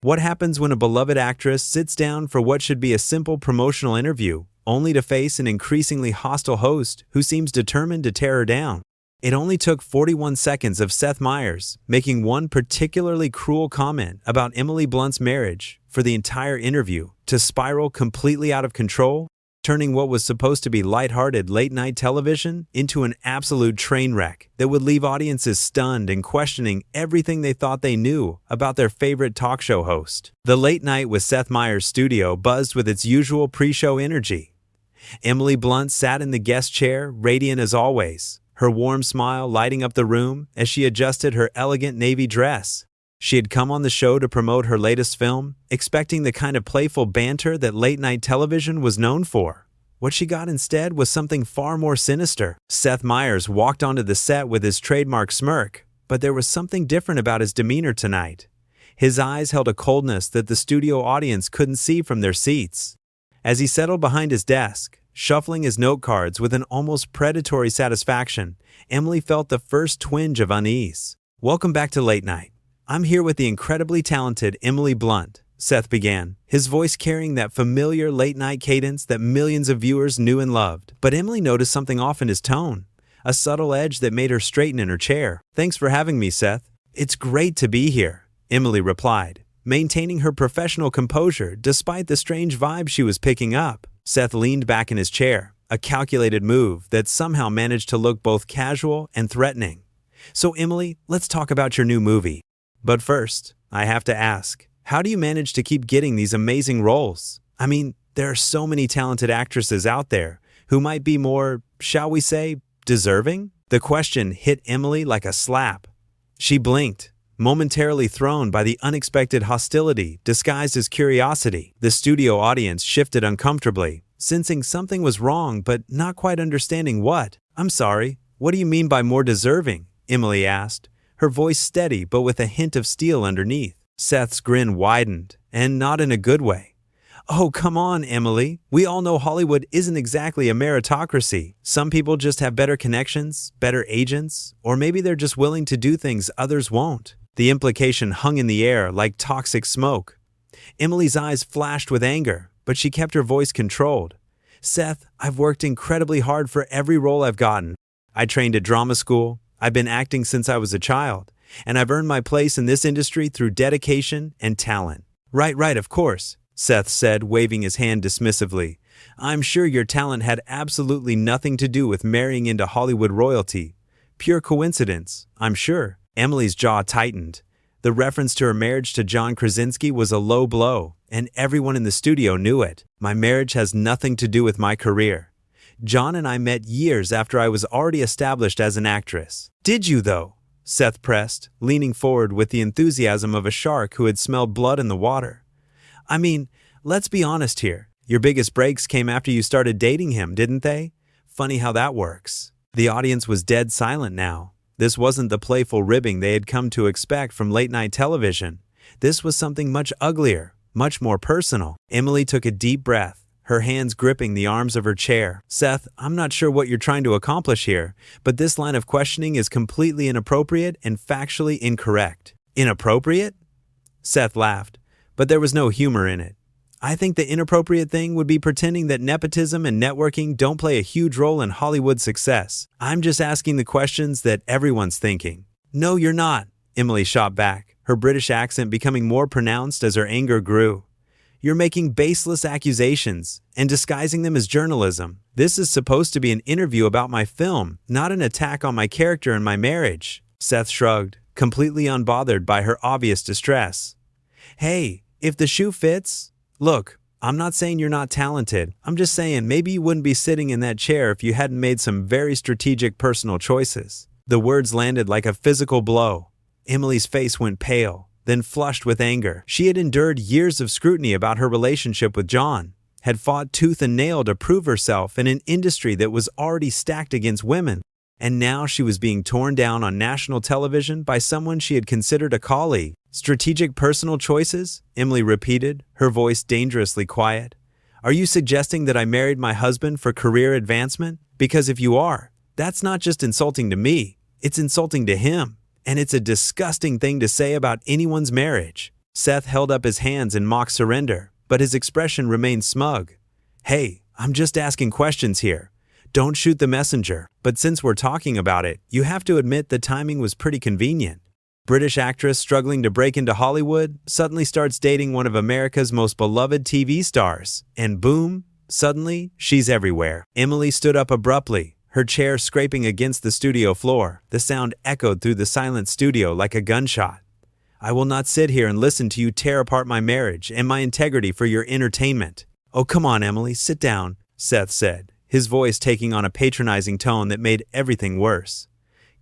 What happens when a beloved actress sits down for what should be a simple promotional interview, only to face an increasingly hostile host who seems determined to tear her down? It only took 41 seconds of Seth Meyers making one particularly cruel comment about Emily Blunt's marriage for the entire interview to spiral completely out of control, turning what was supposed to be lighthearted late-night television into an absolute train wreck that would leave audiences stunned and questioning everything they thought they knew about their favorite talk show host. The Late Night with Seth Meyers studio buzzed with its usual pre-show energy. Emily Blunt sat in the guest chair, radiant as always, her warm smile lighting up the room as she adjusted her elegant navy dress. She had come on the show to promote her latest film, expecting the kind of playful banter that late-night television was known for. What she got instead was something far more sinister. Seth Meyers walked onto the set with his trademark smirk, but there was something different about his demeanor tonight. His eyes held a coldness that the studio audience couldn't see from their seats. As he settled behind his desk, shuffling his note cards with an almost predatory satisfaction, Emily felt the first twinge of unease. "Welcome back to Late Night. I'm here with the incredibly talented Emily Blunt," Seth began, his voice carrying that familiar late-night cadence that millions of viewers knew and loved. But Emily noticed something off in his tone, a subtle edge that made her straighten in her chair. "Thanks for having me, Seth. It's great to be here," Emily replied, maintaining her professional composure despite the strange vibe she was picking up. Seth leaned back in his chair, a calculated move that somehow managed to look both casual and threatening. "So Emily, let's talk about your new movie. But first, I have to ask, how do you manage to keep getting these amazing roles? I mean, there are so many talented actresses out there who might be more, shall we say, deserving?" The question hit Emily like a slap. She blinked, momentarily thrown by the unexpected hostility disguised as curiosity. The studio audience shifted uncomfortably, sensing something was wrong but not quite understanding what. "I'm sorry, what do you mean by more deserving?" Emily asked, her voice steady but with a hint of steel underneath. Seth's grin widened, and not in a good way. "Oh, come on, Emily. We all know Hollywood isn't exactly a meritocracy. Some people just have better connections, better agents, or maybe they're just willing to do things others won't." The implication hung in the air like toxic smoke. Emily's eyes flashed with anger, but she kept her voice controlled. "Seth, I've worked incredibly hard for every role I've gotten. I trained at drama school. I've been acting since I was a child, and I've earned my place in this industry through dedication and talent." Right, of course," Seth said, waving his hand dismissively. "I'm sure your talent had absolutely nothing to do with marrying into Hollywood royalty. Pure coincidence, I'm sure." Emily's jaw tightened. The reference to her marriage to John Krasinski was a low blow, and everyone in the studio knew it. "My marriage has nothing to do with my career. John and I met years after I was already established as an actress." "Did you, though?" Seth pressed, leaning forward with the enthusiasm of a shark who had smelled blood in the water. "I mean, let's be honest here. Your biggest breaks came after you started dating him, didn't they? Funny how that works." The audience was dead silent now. This wasn't the playful ribbing they had come to expect from late-night television. This was something much uglier, much more personal. Emily took a deep breath, her hands gripping the arms of her chair. "Seth, I'm not sure what you're trying to accomplish here, but this line of questioning is completely inappropriate and factually incorrect." "Inappropriate?" Seth laughed, but there was no humor in it. "I think the inappropriate thing would be pretending that nepotism and networking don't play a huge role in Hollywood success. I'm just asking the questions that everyone's thinking." "No, you're not," Emily shot back, her British accent becoming more pronounced as her anger grew. "You're making baseless accusations and disguising them as journalism. This is supposed to be an interview about my film, not an attack on my character and my marriage." Seth shrugged, completely unbothered by her obvious distress. "Hey, if the shoe fits... Look, I'm not saying you're not talented. I'm just saying maybe you wouldn't be sitting in that chair if you hadn't made some very strategic personal choices." The words landed like a physical blow. Emily's face went pale, then flushed with anger. She had endured years of scrutiny about her relationship with John, had fought tooth and nail to prove herself in an industry that was already stacked against women, and now she was being torn down on national television by someone she had considered a colleague. "Strategic personal choices?" Emily repeated, her voice dangerously quiet. "Are you suggesting that I married my husband for career advancement? Because if you are, that's not just insulting to me, it's insulting to him, and it's a disgusting thing to say about anyone's marriage." Seth held up his hands in mock surrender, but his expression remained smug. "Hey, I'm just asking questions here. Don't shoot the messenger. But since we're talking about it, you have to admit the timing was pretty convenient. British actress struggling to break into Hollywood suddenly starts dating one of America's most beloved TV stars. And boom, suddenly, she's everywhere." Emily stood up abruptly, her chair scraping against the studio floor. The sound echoed through the silent studio like a gunshot. "I will not sit here and listen to you tear apart my marriage and my integrity for your entertainment." "Oh, come on, Emily, sit down," Seth said, his voice taking on a patronizing tone that made everything worse.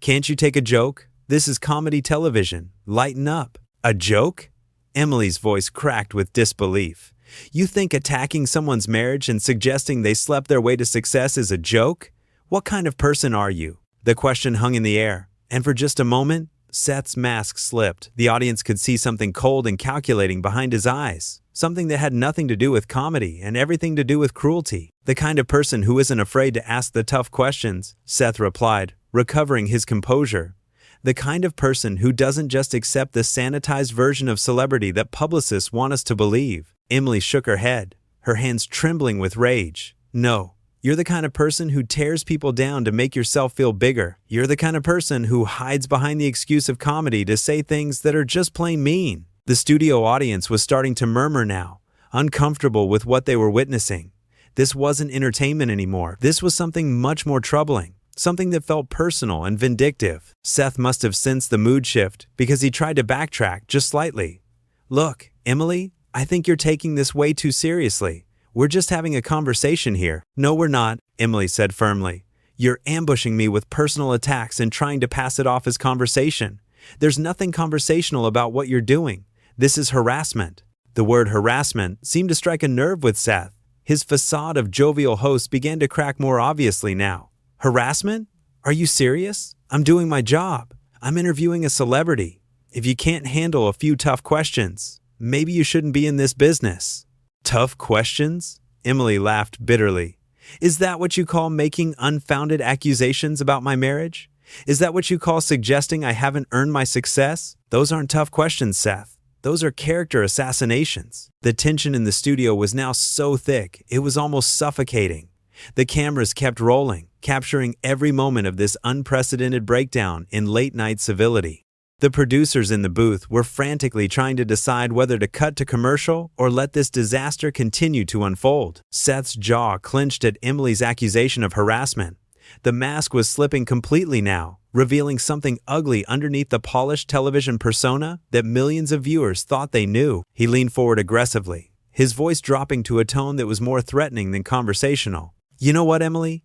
"Can't you take a joke? This is comedy television. Lighten up." "A joke?" Emily's voice cracked with disbelief. "You think attacking someone's marriage and suggesting they slept their way to success is a joke? What kind of person are you?" The question hung in the air, and for just a moment, Seth's mask slipped. The audience could see something cold and calculating behind his eyes, something that had nothing to do with comedy and everything to do with cruelty. "The kind of person who isn't afraid to ask the tough questions," Seth replied, recovering his composure. "The kind of person who doesn't just accept the sanitized version of celebrity that publicists want us to believe." Emily shook her head, her hands trembling with rage. "No. You're the kind of person who tears people down to make yourself feel bigger. You're the kind of person who hides behind the excuse of comedy to say things that are just plain mean." The studio audience was starting to murmur now, uncomfortable with what they were witnessing. This wasn't entertainment anymore. This was something much more troubling, something that felt personal and vindictive. Seth must have sensed the mood shift because he tried to backtrack just slightly. "Look, Emily, I think you're taking this way too seriously. We're just having a conversation here." "No, we're not," Emily said firmly. "You're ambushing me with personal attacks and trying to pass it off as conversation. There's nothing conversational about what you're doing. This is harassment." The word harassment seemed to strike a nerve with Seth. His facade of jovial host began to crack more obviously now. "Harassment? Are you serious? I'm doing my job. I'm interviewing a celebrity. If you can't handle a few tough questions, maybe you shouldn't be in this business." "Tough questions?" Emily laughed bitterly. "Is that what you call making unfounded accusations about my marriage? Is that what you call suggesting I haven't earned my success? Those aren't tough questions, Seth. Those are character assassinations." The tension in the studio was now so thick, it was almost suffocating. The cameras kept rolling, capturing every moment of this unprecedented breakdown in late-night civility. The producers in the booth were frantically trying to decide whether to cut to commercial or let this disaster continue to unfold. Seth's jaw clenched at Emily's accusation of harassment. The mask was slipping completely now, revealing something ugly underneath the polished television persona that millions of viewers thought they knew. He leaned forward aggressively, his voice dropping to a tone that was more threatening than conversational. "You know what, Emily?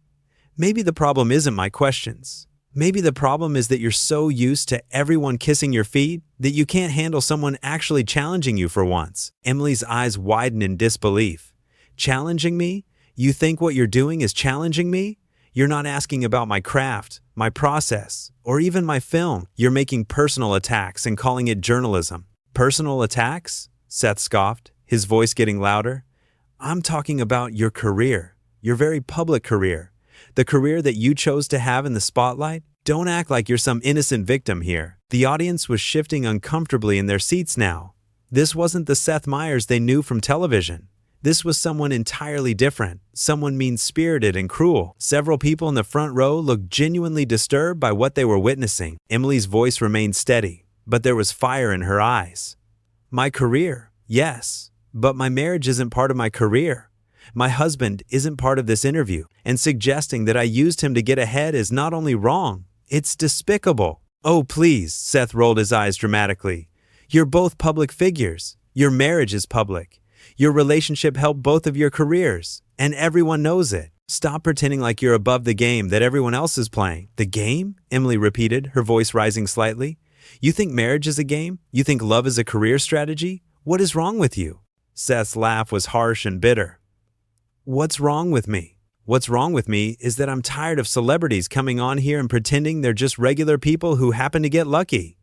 Maybe the problem isn't my questions. Maybe the problem is that you're so used to everyone kissing your feet that you can't handle someone actually challenging you for once." Emily's eyes widened in disbelief. "Challenging me? You think what you're doing is challenging me? You're not asking about my craft, my process, or even my film. You're making personal attacks and calling it journalism." "Personal attacks?" Seth scoffed, his voice getting louder. "I'm talking about your career, your very public career. The career that you chose to have in the spotlight. Don't act like you're some innocent victim here." The audience was shifting uncomfortably in their seats now. This wasn't the Seth Meyers they knew from television. This was someone entirely different, someone mean-spirited and cruel. Several people in the front row looked genuinely disturbed by what they were witnessing. Emily's voice remained steady, but there was fire in her eyes. "My career, yes, but my marriage isn't part of my career. My husband isn't part of this interview, and suggesting that I used him to get ahead is not only wrong, it's despicable." "Oh, please," Seth rolled his eyes dramatically. "You're both public figures. Your marriage is public. Your relationship helped both of your careers, and everyone knows it. Stop pretending like you're above the game that everyone else is playing." "The game?" Emily repeated, her voice rising slightly. "You think marriage is a game? You think love is a career strategy? What is wrong with you?" Seth's laugh was harsh and bitter. "What's wrong with me? What's wrong with me is that I'm tired of celebrities coming on here and pretending they're just regular people who happen to get lucky.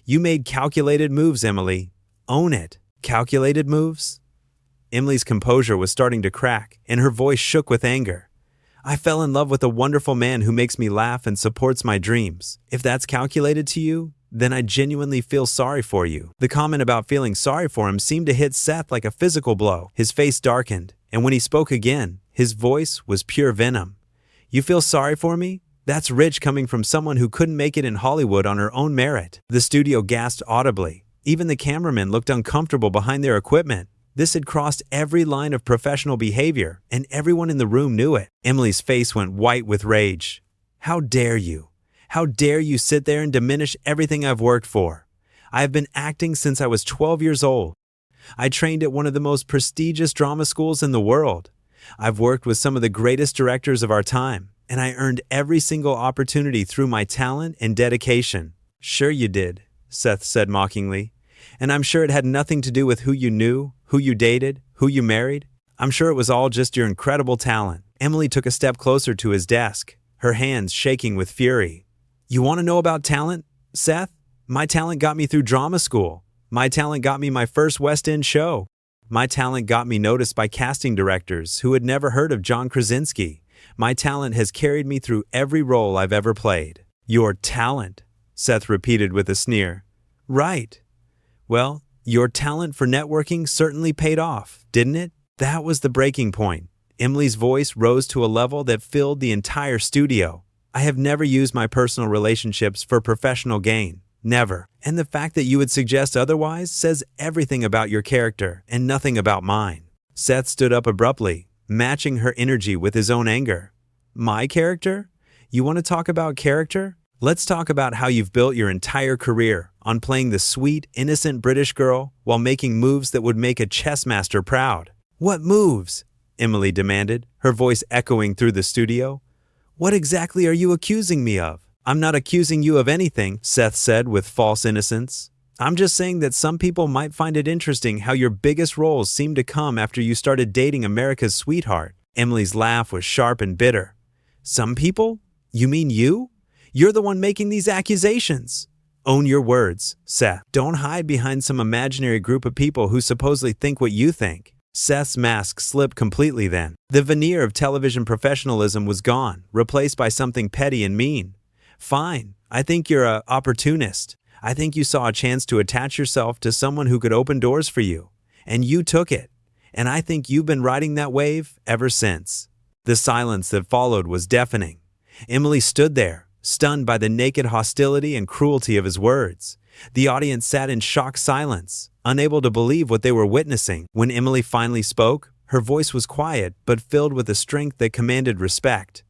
You made calculated moves, Emily. Own it." "Calculated moves?" Emily's composure was starting to crack, and her voice shook with anger. "I fell in love with a wonderful man who makes me laugh and supports my dreams. If that's calculated to you, then I genuinely feel sorry for you." The comment about feeling sorry for him seemed to hit Seth like a physical blow. His face darkened, and when he spoke again, his voice was pure venom. "You feel sorry for me? That's rich coming from someone who couldn't make it in Hollywood on her own merit." The studio gasped audibly. Even the cameramen looked uncomfortable behind their equipment. This had crossed every line of professional behavior, and everyone in the room knew it. Emily's face went white with rage. "How dare you? How dare you sit there and diminish everything I've worked for? I have been acting since I was 12 years old. I trained at one of the most prestigious drama schools in the world. I've worked with some of the greatest directors of our time, and I earned every single opportunity through my talent and dedication." "Sure you did," Seth said mockingly. "And I'm sure it had nothing to do with who you knew, who you dated, who you married. I'm sure it was all just your incredible talent." Emily took a step closer to his desk, her hands shaking with fury. "You want to know about talent, Seth? My talent got me through drama school. My talent got me my first West End show. My talent got me noticed by casting directors who had never heard of John Krasinski. My talent has carried me through every role I've ever played." "Your talent," Seth repeated with a sneer. "Right. Well, your talent for networking certainly paid off, didn't it?" That was the breaking point. Emily's voice rose to a level that filled the entire studio. "I have never used my personal relationships for professional gain. Never. And the fact that you would suggest otherwise says everything about your character and nothing about mine." Seth stood up abruptly, matching her energy with his own anger. "My character? You want to talk about character? Let's talk about how you've built your entire career on playing the sweet, innocent British girl while making moves that would make a chess master proud." "What moves?" Emily demanded, her voice echoing through the studio. "What exactly are you accusing me of?" "I'm not accusing you of anything," Seth said with false innocence. "I'm just saying that some people might find it interesting how your biggest roles seem to come after you started dating America's sweetheart." Emily's laugh was sharp and bitter. "Some people? You mean you? You're the one making these accusations." "Own your words, Seth. Don't hide behind some imaginary group of people who supposedly think what you think." Seth's mask slipped completely then. The veneer of television professionalism was gone, replaced by something petty and mean. "Fine. I think you're an opportunist. I think you saw a chance to attach yourself to someone who could open doors for you. And you took it. And I think you've been riding that wave ever since." The silence that followed was deafening. Emily stood there, stunned by the naked hostility and cruelty of his words. The audience sat in shocked silence, unable to believe what they were witnessing. When Emily finally spoke, her voice was quiet but filled with a strength that commanded respect.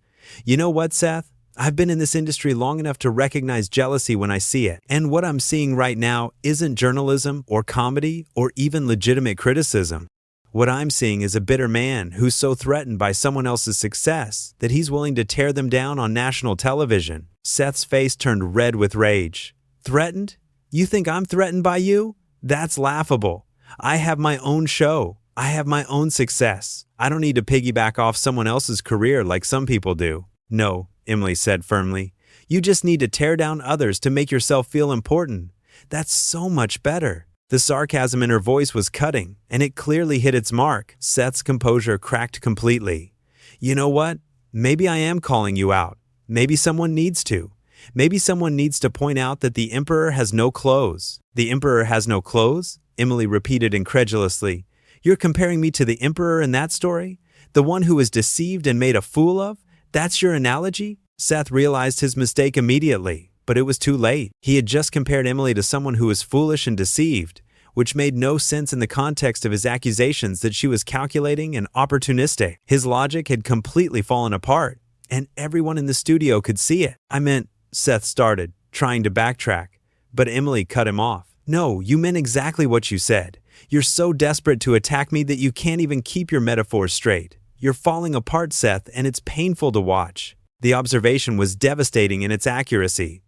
"You know what, Seth? I've been in this industry long enough to recognize jealousy when I see it. And what I'm seeing right now isn't journalism or comedy or even legitimate criticism. What I'm seeing is a bitter man who's so threatened by someone else's success that he's willing to tear them down on national television." Seth's face turned red with rage. "Threatened? You think I'm threatened by you? That's laughable. I have my own show. I have my own success. I don't need to piggyback off someone else's career like some people do." "No," Emily said firmly. "You just need to tear down others to make yourself feel important. That's so much better." The sarcasm in her voice was cutting, and it clearly hit its mark. Seth's composure cracked completely. "You know what? Maybe I am calling you out. Maybe someone needs to. Maybe someone needs to point out that the emperor has no clothes." "The emperor has no clothes?" Emily repeated incredulously. "You're comparing me to the emperor in that story? The one who was deceived and made a fool of? That's your analogy?" Seth realized his mistake immediately, but it was too late. He had just compared Emily to someone who was foolish and deceived, which made no sense in the context of his accusations that she was calculating and opportunistic. His logic had completely fallen apart, and everyone in the studio could see it. "I meant," Seth started, trying to backtrack, but Emily cut him off. "No, you meant exactly what you said. You're so desperate to attack me that you can't even keep your metaphors straight. You're falling apart, Seth, and it's painful to watch." The observation was devastating in its accuracy.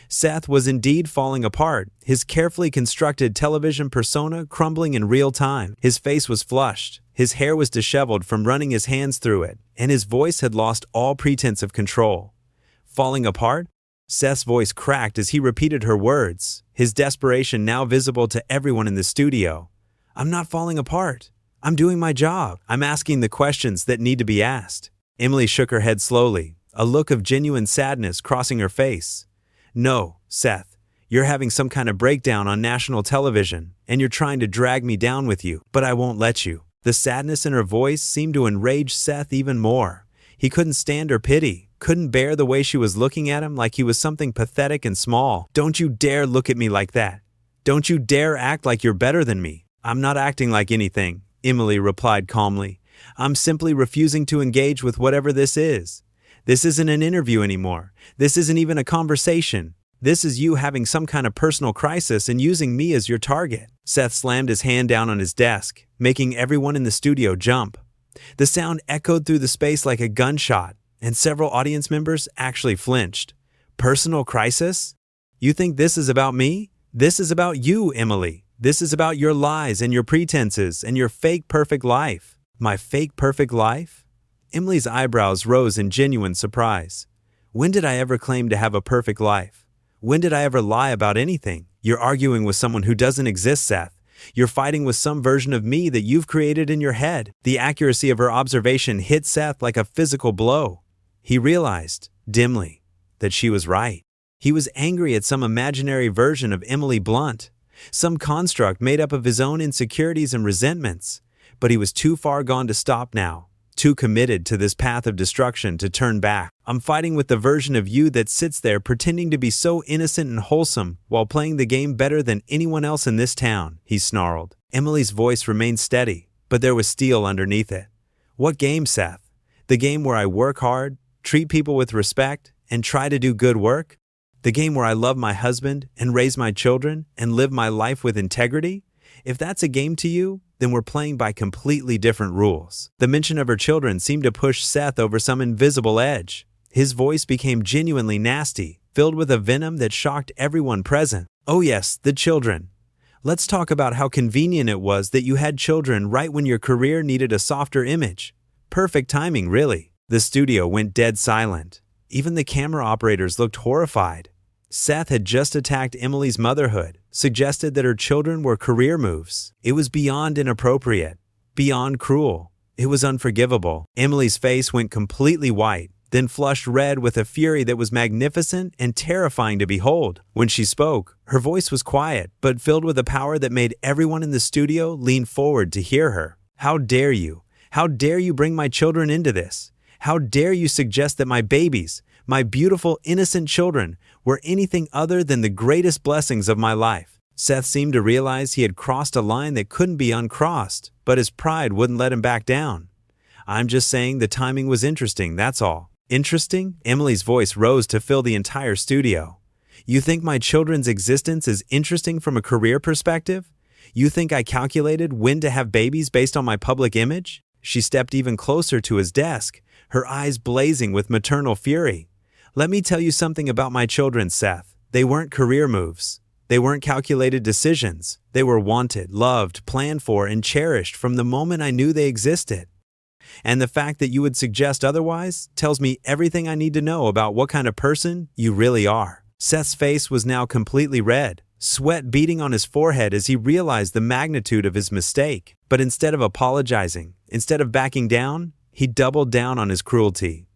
Seth was indeed falling apart, his carefully constructed television persona crumbling in real time. His face was flushed, his hair was disheveled from running his hands through it, and his voice had lost all pretense of control. "Falling apart?" Seth's voice cracked as he repeated her words, his desperation now visible to everyone in the studio. "I'm not falling apart. I'm doing my job. I'm asking the questions that need to be asked." Emily shook her head slowly, a look of genuine sadness crossing her face. "No, Seth, You're having some kind of breakdown on national television, and you're trying to drag me down with you, but I won't let you." The sadness in her voice seemed to enrage Seth even more. He couldn't stand her pity, couldn't bear the way she was looking at him like he was something pathetic and small. "Don't you dare look at me like that. Don't you dare act like you're better than me." "I'm not acting like anything," Emily replied calmly. "I'm simply refusing to engage with whatever this is. This isn't an interview anymore. This isn't even a conversation. This is you having some kind of personal crisis and using me as your target." Seth slammed his hand down on his desk, making everyone in the studio jump. The sound echoed through the space like a gunshot, and several audience members actually flinched. "Personal crisis? You think this is about me? This is about you, Emily. This is about your lies and your pretenses and your fake perfect life." "My fake perfect life?" Emily's eyebrows rose in genuine surprise. "When did I ever claim to have a perfect life? When did I ever lie about anything?" "You're arguing with someone who doesn't exist, Seth. You're fighting with some version of me that you've created in your head." The accuracy of her observation hit Seth like a physical blow. He realized, dimly, that she was right. He was angry at some imaginary version of Emily Blunt, some construct made up of his own insecurities and resentments. But he was too far gone to stop now, too committed to this path of destruction to turn back. "I'm fighting with the version of you that sits there pretending to be so innocent and wholesome while playing the game better than anyone else in this town," he snarled. Emily's voice remained steady, but there was steel underneath it. "What game, Seth? The game where I work hard, treat people with respect, and try to do good work? The game where I love my husband and raise my children and live my life with integrity? If that's a game to you, then we're playing by completely different rules." The mention of her children seemed to push Seth over some invisible edge. His voice became genuinely nasty, filled with a venom that shocked everyone present. "Oh yes, the children. Let's talk about how convenient it was that you had children right when your career needed a softer image. Perfect timing, really." The studio went dead silent. Even the camera operators looked horrified. Seth had just attacked Emily's motherhood, suggested that her children were career moves. It was beyond inappropriate, beyond cruel. It was unforgivable. Emily's face went completely white, then flushed red with a fury that was magnificent and terrifying to behold. When she spoke, her voice was quiet, but filled with a power that made everyone in the studio lean forward to hear her. "How dare you? How dare you bring my children into this? How dare you suggest that my babies, my beautiful, innocent children, were anything other than the greatest blessings of my life?" Seth seemed to realize he had crossed a line that couldn't be uncrossed, but his pride wouldn't let him back down. "I'm just saying the timing was interesting, that's all." "Interesting?" Emily's voice rose to fill the entire studio. "You think my children's existence is interesting from a career perspective? You think I calculated when to have babies based on my public image?" She stepped even closer to his desk, her eyes blazing with maternal fury. "Let me tell you something about my children, Seth. They weren't career moves. They weren't calculated decisions. They were wanted, loved, planned for, and cherished from the moment I knew they existed. And the fact that you would suggest otherwise tells me everything I need to know about what kind of person you really are." Seth's face was now completely red, sweat beading on his forehead as he realized the magnitude of his mistake. But instead of apologizing, instead of backing down, he doubled down on his cruelty.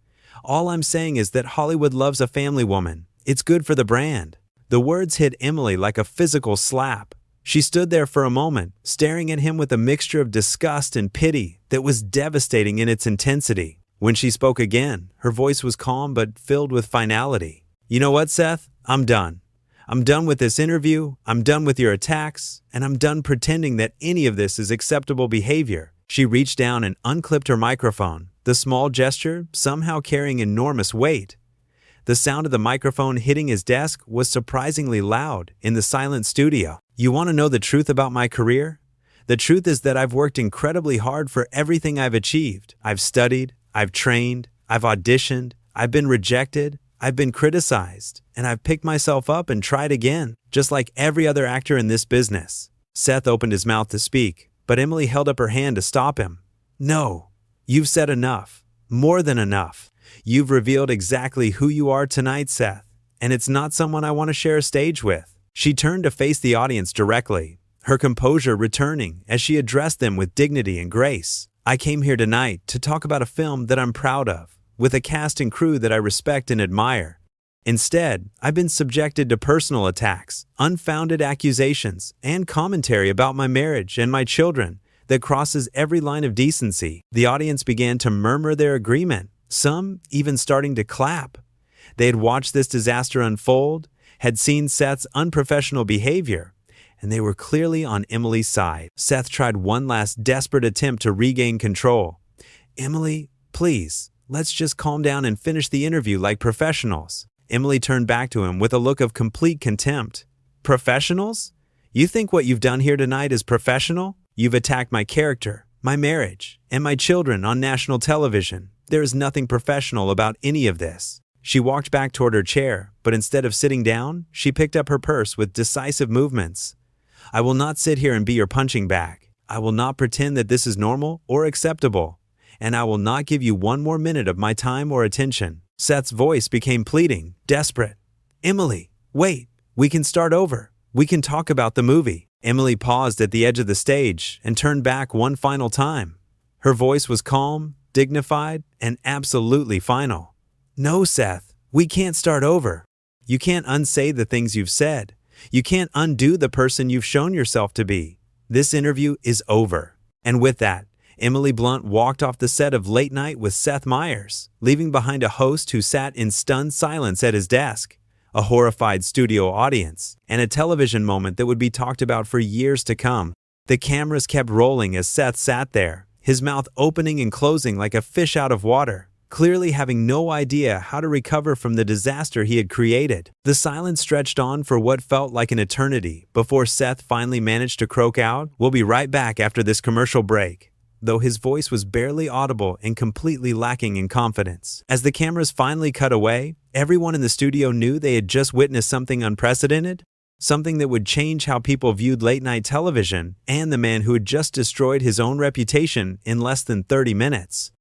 "All I'm saying is that Hollywood loves a family woman. It's good for the brand." The words hit Emily like a physical slap. She stood there for a moment, staring at him with a mixture of disgust and pity that was devastating in its intensity. When she spoke again, her voice was calm but filled with finality. "You know what, Seth? I'm done. I'm done with this interview, I'm done with your attacks, and I'm done pretending that any of this is acceptable behavior." She reached down and unclipped her microphone, the small gesture somehow carrying enormous weight. The sound of the microphone hitting his desk was surprisingly loud in the silent studio. "You want to know the truth about my career? The truth is that I've worked incredibly hard for everything I've achieved. I've studied, I've trained, I've auditioned, I've been rejected, I've been criticized, and I've picked myself up and tried again, just like every other actor in this business." Seth opened his mouth to speak, but Emily held up her hand to stop him. "No, you've said enough, more than enough. You've revealed exactly who you are tonight, Seth, and it's not someone I want to share a stage with." She turned to face the audience directly, her composure returning as she addressed them with dignity and grace. "I came here tonight to talk about a film that I'm proud of, with a cast and crew that I respect and admire. Instead, I've been subjected to personal attacks, unfounded accusations, and commentary about my marriage and my children that crosses every line of decency." The audience began to murmur their agreement, some even starting to clap. They had watched this disaster unfold, had seen Seth's unprofessional behavior, and they were clearly on Emily's side. Seth tried one last desperate attempt to regain control. "Emily, please, let's just calm down and finish the interview like professionals." Emily turned back to him with a look of complete contempt. "Professionals? You think what you've done here tonight is professional? You've attacked my character, my marriage, and my children on national television. There is nothing professional about any of this." She walked back toward her chair, but instead of sitting down, she picked up her purse with decisive movements. "I will not sit here and be your punching bag. I will not pretend that this is normal or acceptable, and I will not give you one more minute of my time or attention." Seth's voice became pleading, desperate. "Emily, wait, we can start over. We can talk about the movie." Emily paused at the edge of the stage and turned back one final time. Her voice was calm, dignified, and absolutely final. "No, Seth, we can't start over. You can't unsay the things you've said. You can't undo the person you've shown yourself to be. This interview is over." And with that, Emily Blunt walked off the set of Late Night with Seth Meyers, leaving behind a host who sat in stunned silence at his desk, a horrified studio audience, and a television moment that would be talked about for years to come. The cameras kept rolling as Seth sat there, his mouth opening and closing like a fish out of water, clearly having no idea how to recover from the disaster he had created. The silence stretched on for what felt like an eternity before Seth finally managed to croak out, "We'll be right back after this commercial break," though his voice was barely audible and completely lacking in confidence. As the cameras finally cut away, everyone in the studio knew they had just witnessed something unprecedented, something that would change how people viewed late-night television and the man who had just destroyed his own reputation in less than 30 minutes.